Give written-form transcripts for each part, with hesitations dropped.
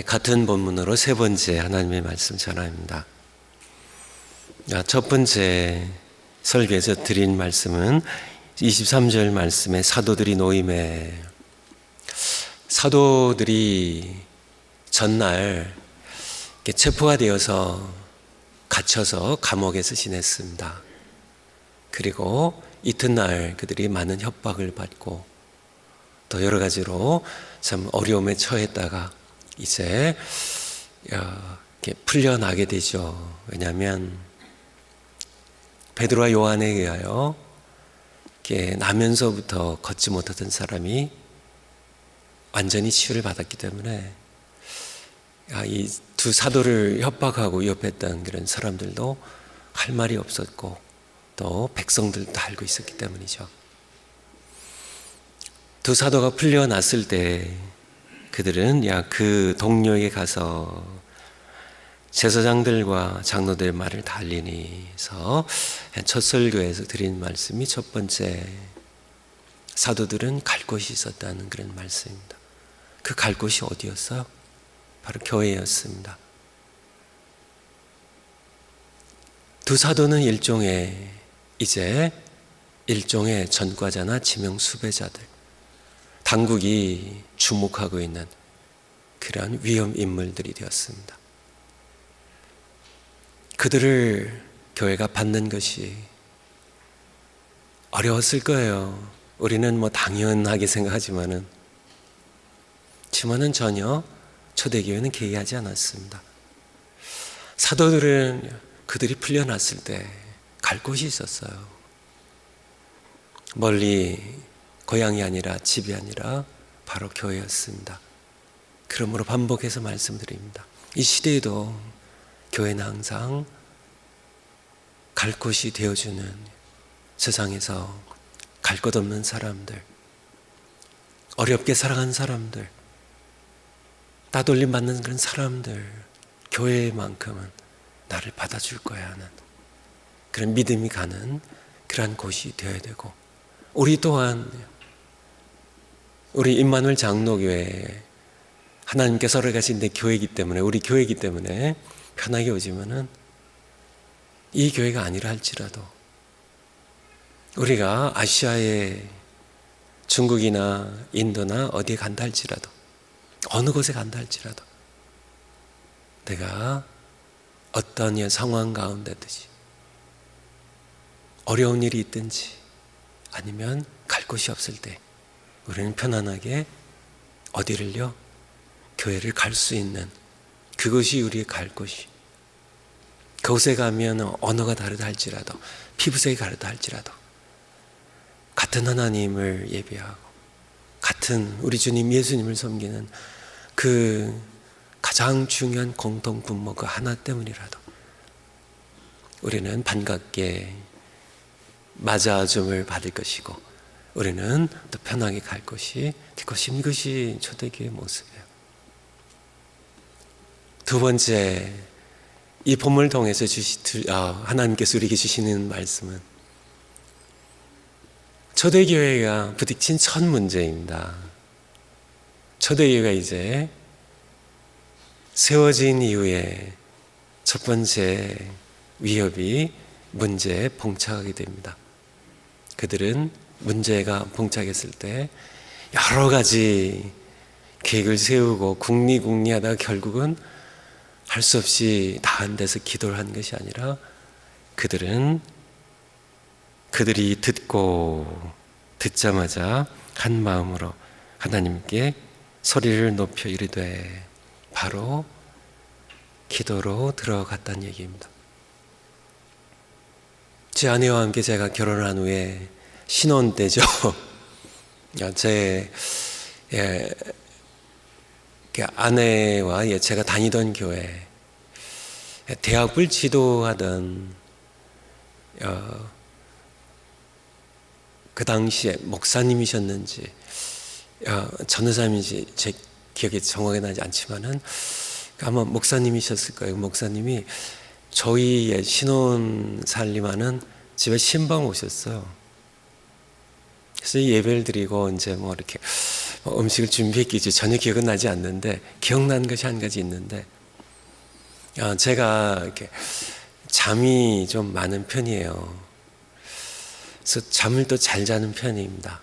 같은 본문으로 세 번째 하나님의 말씀 전합니다. 첫 번째 설교에서 드린 말씀은 23절 말씀에 사도들이 노임에, 사도들이 전날 체포가 되어서 갇혀서 감옥에서 지냈습니다. 그리고 이튿날 그들이 많은 협박을 받고 또 여러 가지로 참 어려움에 처했다가 이제 풀려나게 되죠. 왜냐하면 베드로와 요한에 의하여 나면서부터 걷지 못하던 사람이 완전히 치유를 받았기 때문에 이 두 사도를 협박하고 위협했던 그런 사람들도 할 말이 없었고 또 백성들도 알고 있었기 때문이죠. 두 사도가 풀려났을 때 그들은 그 동료에게 가서 제사장들과 장로들의 말을 달리니 해서 첫 설교에서 드린 말씀이 첫 번째, 사도들은 갈 곳이 있었다는 그런 말씀입니다. 그 갈 곳이 어디였어요? 바로 교회였습니다. 두 사도는 일종의 전과자나 지명 수배자들, 당국이 주목하고 있는 그러한 위험 인물들이 되었습니다. 그들을 교회가 받는 것이 어려웠을 거예요. 우리는 당연하게 생각하지만은 전혀 초대교회는 개의하지 않았습니다. 사도들은 그들이 풀려났을 때 갈 곳이 있었어요. 멀리 고향이 아니라 집이 아니라 바로 교회였습니다. 그러므로 반복해서 말씀드립니다. 이 시대에도 교회는 항상 갈 곳이 되어주는, 세상에서 갈 곳 없는 사람들, 어렵게 살아간 사람들, 따돌림 받는 그런 사람들, 교회만큼은 나를 받아줄 거야 하는 그런 믿음이 가는 그러한 곳이 되어야 되고, 우리 또한 우리 임마누엘 장로교회, 하나님께서 허락하신 내 교회이기 때문에, 우리 교회이기 때문에 편하게 오지만은 이 교회가 아니라 할지라도, 우리가 아시아에 중국이나 인도나 어디에 간다 할지라도, 어느 곳에 간다 할지라도 내가 어떤 상황 가운데든지 어려운 일이 있든지 아니면 갈 곳이 없을 때 우리는 편안하게 어디를요? 교회를 갈 수 있는, 그것이 우리의 갈 곳이. 그곳에 가면 언어가 다르다 할지라도, 피부색이 다르다 할지라도 같은 하나님을 예배하고 같은 우리 주님 예수님을 섬기는 그 가장 중요한 공통 분모 그 하나 때문이라도 우리는 반갑게 맞아줌을 받을 것이고, 우리는 또 편하게 갈 것이 될 것입니다. 이것이 초대교회의 모습이에요. 두 번째, 이 본문을 통해서 하나님께서 우리에게 주시는 말씀은 초대교회가 부딪힌 첫 문제입니다. 초대교회가 이제 세워진 이후에 첫 번째 위협이 문제에 봉착하게 됩니다. 그들은 문제가 봉착했을 때 여러 가지 계획을 세우고 궁리하다가 결국은 할 수 없이 다한 데서 기도를 한 것이 아니라 그들이 듣자마자 한 마음으로 하나님께 소리를 높여 이르되 바로 기도로 들어갔다는 얘기입니다. 제 아내와 함께 제가 결혼한 후에 신혼 때죠. 제 아내와 제가 다니던 교회, 대학을 지도하던 그 당시에 목사님이셨는지 전도사님인지 제 기억이 정확히 나지 않지만은 아마 목사님이셨을 거예요. 목사님이 저희의 신혼 살림하는 집에 신방 오셨어요. 그래서 예배를 드리고 이제 이렇게 음식을 준비했겠지. 전혀 기억은 나지 않는데 기억나는 것이 한 가지 있는데, 제가 이렇게 잠이 좀 많은 편이에요. 그래서 잠을 또 잘 자는 편입니다.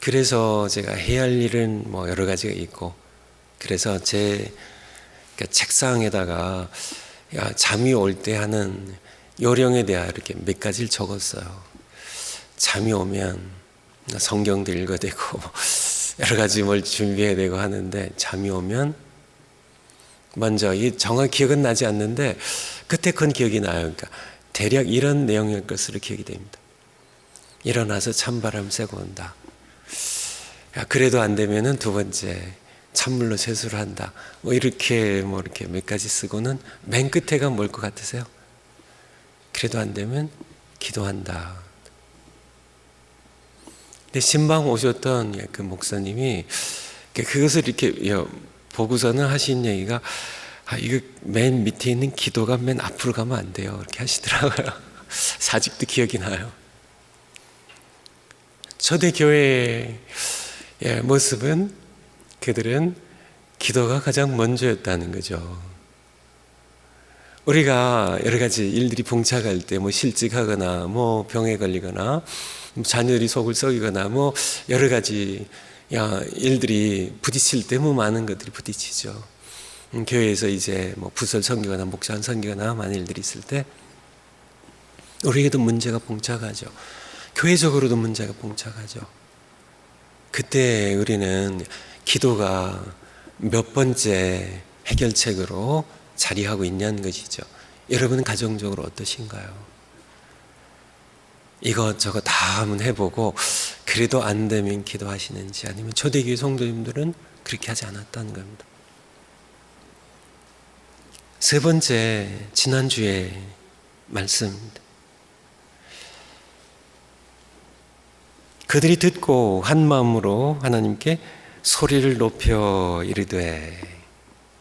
그래서 제가 해야 할 일은 뭐 여러 가지가 있고, 그래서 제 책상에다가 잠이 올 때 하는 요령에 대하여 이렇게 몇 가지를 적었어요. 잠이 오면 성경도 읽어야 되고 여러 가지 뭘 준비해야 되고 하는데, 잠이 오면 먼저, 이 정확히 기억은 나지 않는데 그때 건 기억이 나요. 그러니까 대략 이런 내용일 것으로 기억이 됩니다. 일어나서 찬바람 쐬고 온다. 그래도 안 되면은 두 번째, 찬물로 세수를 한다. 이렇게 몇 가지 쓰고는 맨 끝에가 뭘 것 같으세요? 그래도 안 되면 기도한다. 근데 신방 오셨던 그 목사님이 그것을 이렇게 보고서는 하신 얘기가, 이거 맨 밑에 있는 기도가 맨 앞으로 가면 안 돼요. 이렇게 하시더라고요. 아직도 기억이 나요. 초대교회의 모습은, 그들은 기도가 가장 먼저였다는 거죠. 우리가 여러 가지 일들이 봉착할 때, 실직하거나, 병에 걸리거나, 자녀들이 속을 썩이거나, 여러 가지 일들이 부딪힐 때 많은 것들이 부딪히죠. 교회에서 이제 부설 섬기거나 목장 섬기거나 많은 일들이 있을 때 우리에게도 문제가 봉착하죠. 교회적으로도 문제가 봉착하죠. 그때 우리는 기도가 몇 번째 해결책으로 자리하고 있냐는 것이죠. 여러분은 가정적으로 어떠신가요? 이것저것 다 한번 해보고 그래도 안 되면 기도하시는지, 아니면 초대교회 성도님들은 그렇게 하지 않았다는 겁니다. 세 번째, 지난주에 말씀입니다. 그들이 듣고 한 마음으로 하나님께 소리를 높여 이르되,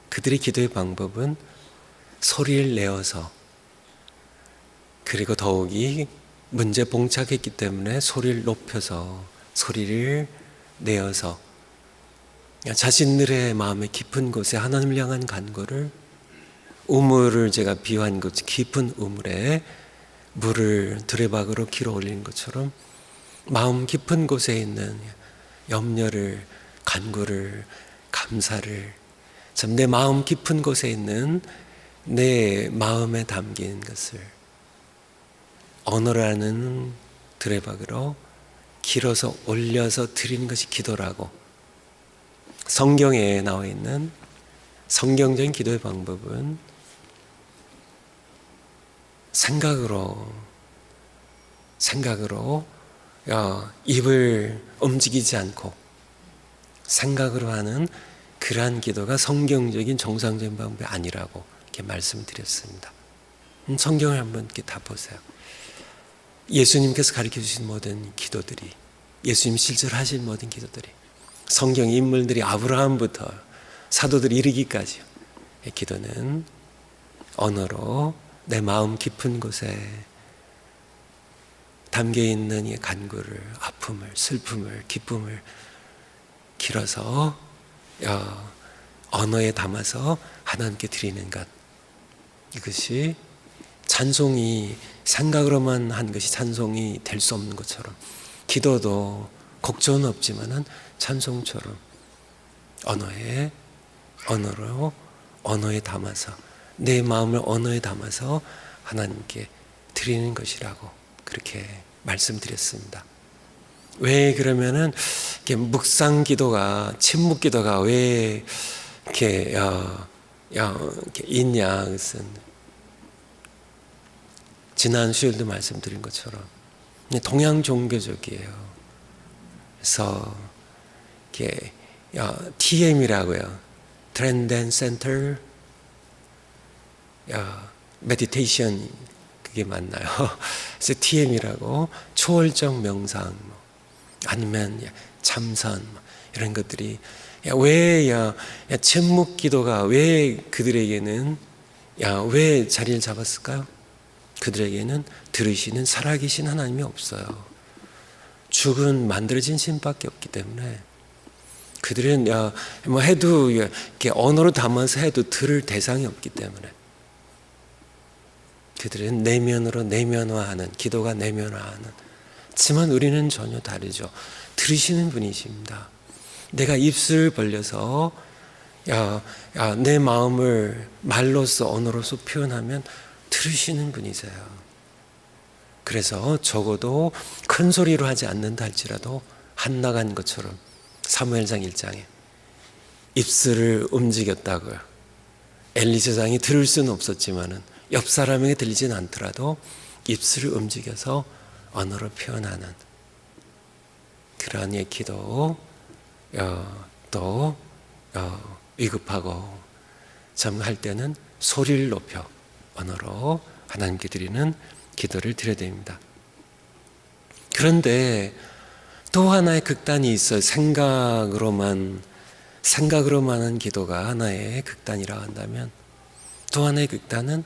그들의 기도의 방법은 소리를 내어서, 그리고 더욱이 문제 봉착했기 때문에 소리를 높여서, 소리를 내어서 자신들의 마음의 깊은 곳에 하나님을 향한 간구를, 우물을 제가 비유한 것, 깊은 우물에 물을 두레박으로 길어 올리는 것처럼 마음 깊은 곳에 있는 염려를, 간구를, 감사를, 참 내 마음 깊은 곳에 있는 내 마음에 담긴 것을 언어라는 두레박으로 길어서 올려서 드리는 것이 기도라고, 성경에 나와 있는 성경적인 기도의 방법은 생각으로 입을 움직이지 않고 생각으로 하는 그러한 기도가 성경적인 정상적인 방법이 아니라고 이렇게 말씀드렸습니다. 성경을 한번 이렇게 다 보세요. 예수님께서 가르쳐 주신 모든 기도들이, 예수님 실제로 하신 모든 기도들이, 성경 인물들이 아브라함부터 사도들이 이르기까지 기도는 언어로 내 마음 깊은 곳에 담겨있는 이 간구를, 아픔을, 슬픔을, 기쁨을 길어서 언어에 담아서 하나님께 드리는 것, 이것이 찬송이 생각으로만 한 것이 찬송이 될 수 없는 것처럼, 기도도 곡조는 없지만은 찬송처럼 언어에 담아서, 내 마음을 언어에 담아서 하나님께 드리는 것이라고 그렇게 말씀드렸습니다. 왜 그러면은 이렇게 묵상 기도가, 침묵 기도가 왜 이렇게 있냐? 그것은 지난 수요일도 말씀드린 것처럼 동양 종교적이에요. 그래서 이렇게 TM이라고요. Transcendental Meditation, 그게 맞나요? 그래서 TM이라고 초월적 명상, 아니면 참선, 이런 것들이 왜 침묵 기도가 왜 그들에게는 왜 자리를 잡았을까요? 그들에게는 들으시는 살아계신 하나님이 없어요. 죽은 만들어진 신밖에 없기 때문에 그들은 뭐 해도 이렇게 언어로 담아서 해도 들을 대상이 없기 때문에 그들은 내면으로 내면화하는, 기도가 내면화하는. 하지만 우리는 전혀 다르죠. 들으시는 분이십니다. 내가 입술을 벌려서 내 마음을 말로써 언어로서 표현하면 들으시는 분이세요. 그래서 적어도 큰 소리로 하지 않는다 할지라도 한나가 한 것처럼 사무엘상 1장에 입술을 움직였다고요. 엘리 제사장이 들을 수는 없었지만은 옆 사람에게 들리진 않더라도 입술을 움직여서 언어로 표현하는 그러한 기도, 또 위급하고 할 때는 소리를 높여 언어로 하나님께 드리는 기도를 드려야 됩니다. 그런데 또 하나의 극단이 있어요. 생각으로만 하는 기도가 하나의 극단이라고 한다면, 또 하나의 극단은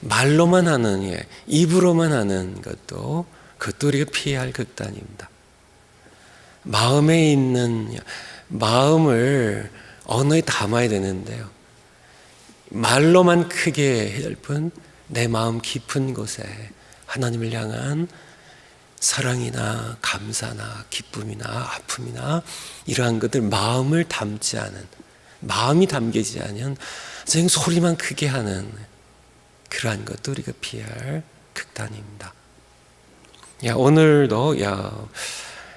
말로만 하는, 입으로만 하는 그것도 우리가 피해야 할 극단입니다. 마음에 있는 마음을 언어에 담아야 되는데요, 말로만 크게 해야 뿐 내 마음 깊은 곳에 하나님을 향한 사랑이나 감사나 기쁨이나 아픔이나 이러한 것들, 마음을 담지 않은, 마음이 담기지 않은 그냥 소리만 크게 하는 그러한 것도 우리가 피해야 할 극단입니다. 오늘도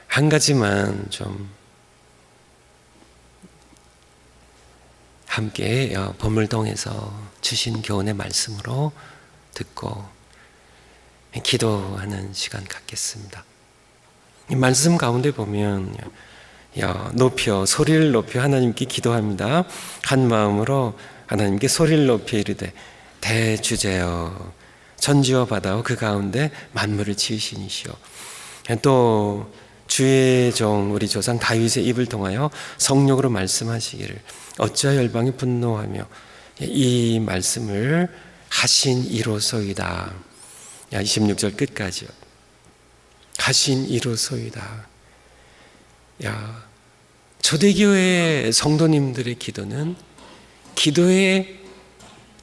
한 가지만 좀 함께 보물동에서 주신 교훈의 말씀으로 듣고 기도하는 시간 갖겠습니다. 이 말씀 가운데 보면 소리를 높여 하나님께 기도합니다. 한 마음으로 하나님께 소리를 높여 이르되 대주제여 천지와 바다와 그 가운데 만물을 지으신 이시오. 또 주의 종 우리 조상 다윗의 입을 통하여 성령으로 말씀하시기를 어찌하여 열방이 분노하며 이 말씀을 하신 이로소이다. 26절 끝까지요. 하신 이로소이다. 초대교회 성도님들의 기도는 기도의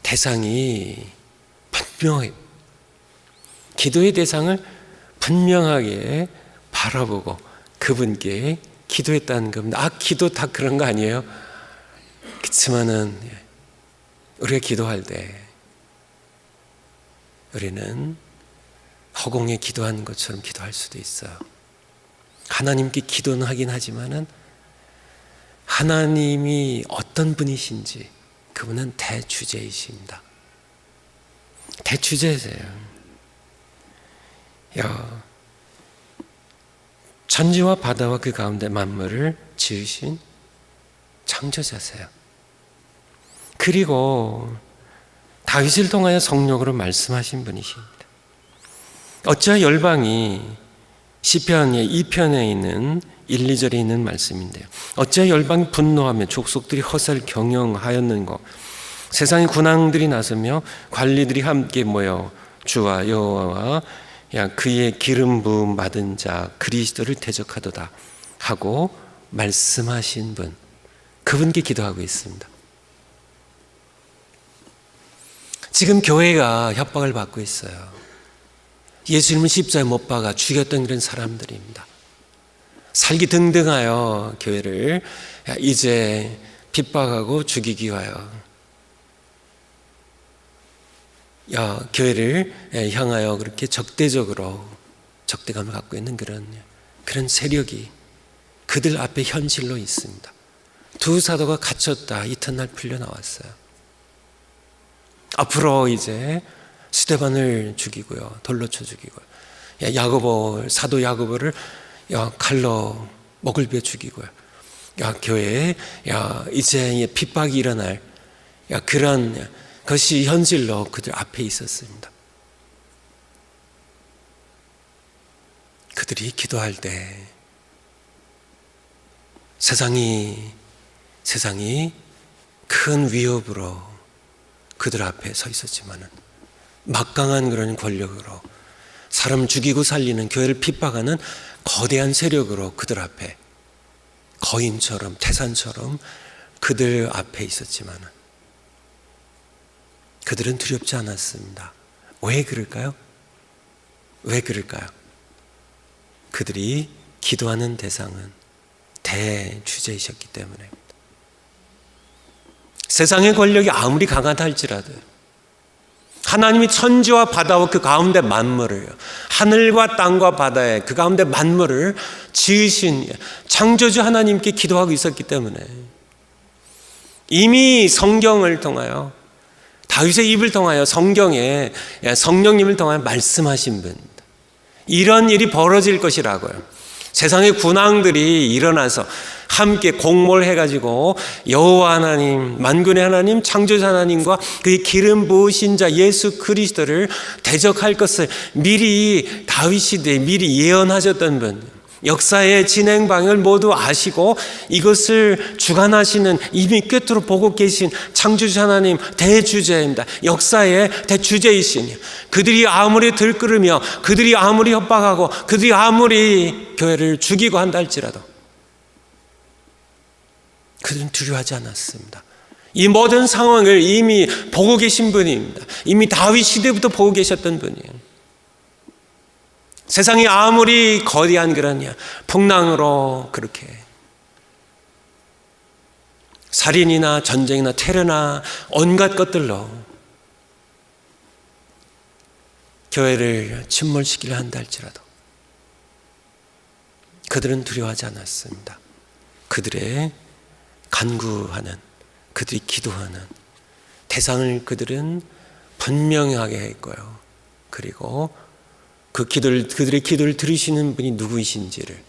대상이 분명해요. 기도의 대상을 분명하게 바라보고 그분께 기도했다는 겁니다. 기도 다 그런 거 아니에요? 그렇지만은 우리가 기도할 때 우리는 허공에 기도하는 것처럼 기도할 수도 있어요. 하나님께 기도는 하긴 하지만은 하나님이 어떤 분이신지 그분은 대주제이십니다. 대주제세요. 천지와 바다와 그 가운데 만물을 지으신 창조자세요. 그리고 다윗을 통하여 성령으로 말씀하신 분이십니다. 어찌하여 열방이 시편의 2편에 있는 1, 2절에 있는 말씀인데요. 어찌하여 열방이 분노하며 족속들이 허사를 경영하였는고 세상의 군왕들이 나서며 관리들이 함께 모여 주와 여호와와 그의 기름 부음 받은 자 그리스도를 대적하도다 하고 말씀하신 분, 그분께 기도하고 있습니다. 지금 교회가 협박을 받고 있어요. 예수님을 십자가에 못 박아 죽였던 그런 사람들입니다. 살기 등등하여 교회를 이제 핍박하고 죽이기 위하여 교회를 향하여 그렇게 적대적으로 적대감을 갖고 있는 그런 세력이 그들 앞에 현실로 있습니다. 두 사도가 갇혔다 이튿날 풀려 나왔어요. 앞으로 이제 스데반을 죽이고요, 돌로 쳐 죽이고요, 사도 야고보를 칼로 목을 베어 죽이고요, 교회에 이제 핍박이 일어날 그런 것이 현실로 그들 앞에 있었습니다. 그들이 기도할 때 세상이 큰 위협으로 그들 앞에 서 있었지만은 막강한 그런 권력으로 사람을 죽이고 살리는, 교회를 핍박하는 거대한 세력으로 그들 앞에 거인처럼, 태산처럼 그들 앞에 있었지만 그들은 두렵지 않았습니다. 왜 그럴까요? 왜 그럴까요? 그들이 기도하는 대상은 대주제이셨기 때문입니다. 세상의 권력이 아무리 강하다 할지라도 하나님이 천지와 바다와 그 가운데 만물을, 하늘과 땅과 바다의 그 가운데 만물을 지으신 창조주 하나님께 기도하고 있었기 때문에 이미 성경을 통하여, 다윗의 입을 통하여, 성경에 성령님을 통하여 말씀하신 분, 이런 일이 벌어질 것이라고요. 세상의 군왕들이 일어나서 함께 공모를 해가지고 여호와 하나님, 만군의 하나님, 창조자 하나님과 그의 기름 부으신 자 예수 그리스도를 대적할 것을 미리 다윗 시대에 미리 예언하셨던 분, 역사의 진행 방향을 모두 아시고 이것을 주관하시는, 이미 꿰뚫어 보고 계신 창조주 하나님 대주제입니다. 역사의 대주제이시니 그들이 아무리 들끓으며 그들이 아무리 협박하고 그들이 아무리 교회를 죽이고 한다 할지라도 그들은 두려워하지 않았습니다. 이 모든 상황을 이미 보고 계신 분입니다. 이미 다윗 시대부터 보고 계셨던 분이에요. 세상이 아무리 거대한 그런 풍랑으로 그렇게 살인이나 전쟁이나 테러나 온갖 것들로 교회를 침몰시키려 한다 할지라도 그들은 두려워하지 않았습니다. 그들의 간구하는, 그들이 기도하는 대상을 그들은 분명하게 했고요. 그리고 그들의 기도를 들으시는 분이 누구이신지를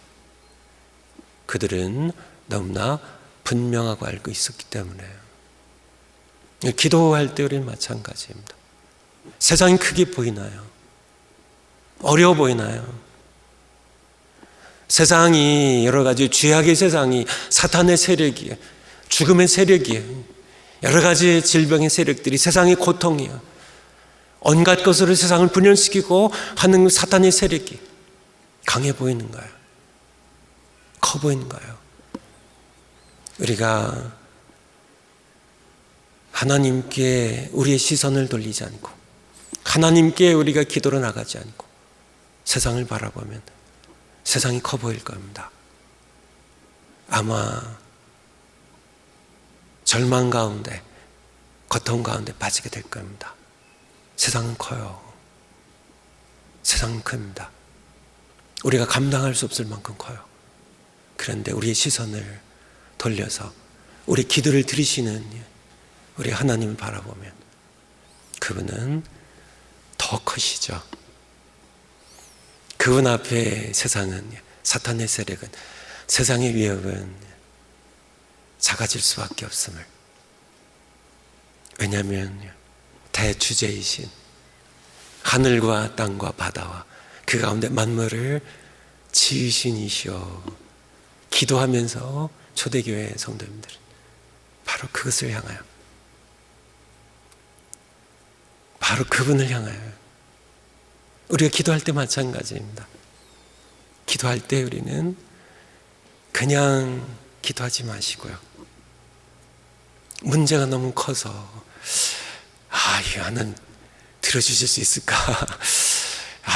그들은 너무나 분명하고 알고 있었기 때문에 기도할 때 우리는 마찬가지입니다. 세상이 크게 보이나요? 어려워 보이나요? 세상이 여러 가지 죄악의 세상이, 사탄의 세력이에요. 죽음의 세력이에요. 여러 가지 질병의 세력들이 세상의 고통이에요. 온갖 것으로 세상을 분열시키고 하는 사탄의 세력이 강해 보이는 거예요. 커 보이는 거예요. 우리가 하나님께 우리의 시선을 돌리지 않고 하나님께 우리가 기도로 나가지 않고 세상을 바라보면 세상이 커 보일 겁니다. 아마 절망 가운데, 고통 가운데 빠지게 될 겁니다. 세상은 커요. 세상은 큽니다. 우리가 감당할 수 없을 만큼 커요. 그런데 우리의 시선을 돌려서 우리 기도를 들으시는 우리 하나님을 바라보면 그분은 더 크시죠. 그분 앞에 세상은, 사탄의 세력은, 세상의 위협은 작아질 수밖에 없음을. 왜냐하면 대주제이신 하늘과 땅과 바다와 그 가운데 만물을 지으신 이시여. 기도하면서 초대교회 성도님들은 바로 그것을 향하여, 바로 그분을 향하여 우리가 기도할 때 마찬가지입니다. 기도할 때 우리는 그냥 기도하지 마시고요. 문제가 너무 커서 이거는 들어주실 수 있을까?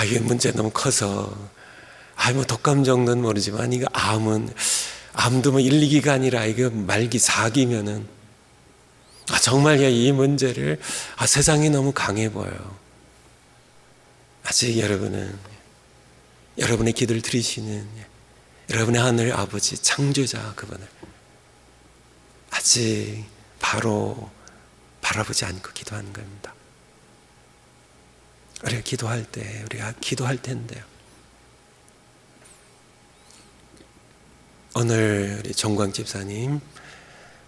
이게 문제 너무 커서 뭐 독감 정도는 모르지만 이거 암도 뭐 1, 2기가 아니라 이거 말기 4기면은 정말 이 문제를 세상이 너무 강해 보여요. 아직 여러분은 여러분의 기도를 들으시는 여러분의 하늘 아버지 창조자 그분을 아직 바로 바라보지 않고 기도하는 겁니다. 우리가 기도할 텐데요. 오늘 우리 정광 집사님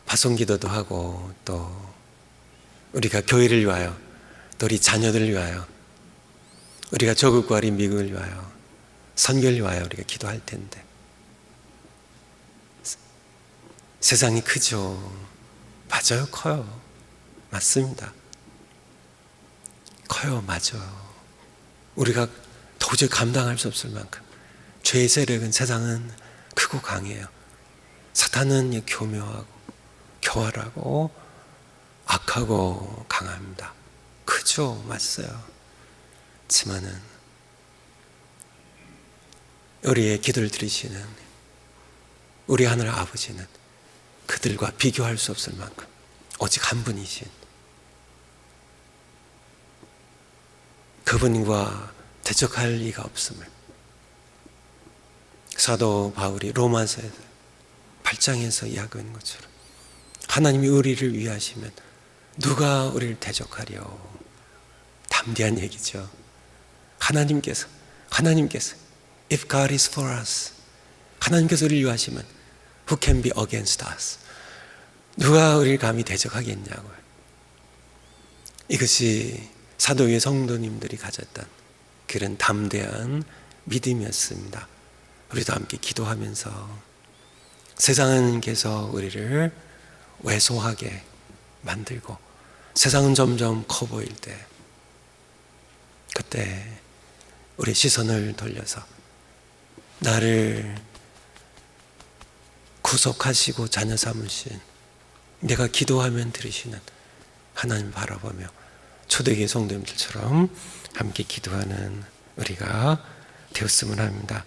파송기도도 하고 또 우리가 교회를 위하여 또 우리 자녀들을 위하여 우리가 조국과 우리 미국을 위하여 선교를 위하여 우리가 기도할 텐데 세상이 크죠. 맞아요. 커요. 맞습니다. 커요. 맞아요. 우리가 도저히 감당할 수 없을 만큼 죄의 세력은, 세상은 크고 강해요. 사탄은 교묘하고 교활하고 악하고 강합니다. 크죠, 맞어요. 하지만은 우리의 기도를 들으시는 우리 하늘 아버지는 그들과 비교할 수 없을 만큼 오직 한 분이신, 그분과 대적할 리가 없음을 사도 바울이 로마서 8장에서 이야기하고 있는 것처럼 하나님이 우리를 위하시면 누가 우리를 대적하려. 담대한 얘기죠. 하나님께서 If God is for us, 하나님께서 우리를 위하시면 Who can be against us? 누가 우리를 감히 대적하겠냐고요. 이것이 사도의 성도님들이 가졌던 그런 담대한 믿음이었습니다. 우리도 함께 기도하면서 세상은 계속 우리를 왜소하게 만들고 세상은 점점 커 보일 때, 그때 우리 시선을 돌려서 나를 구속하시고 자녀 삼으신, 내가 기도하면 들으시는 하나님 바라보며 초대교회 성도님들처럼 함께 기도하는 우리가 되었으면 합니다.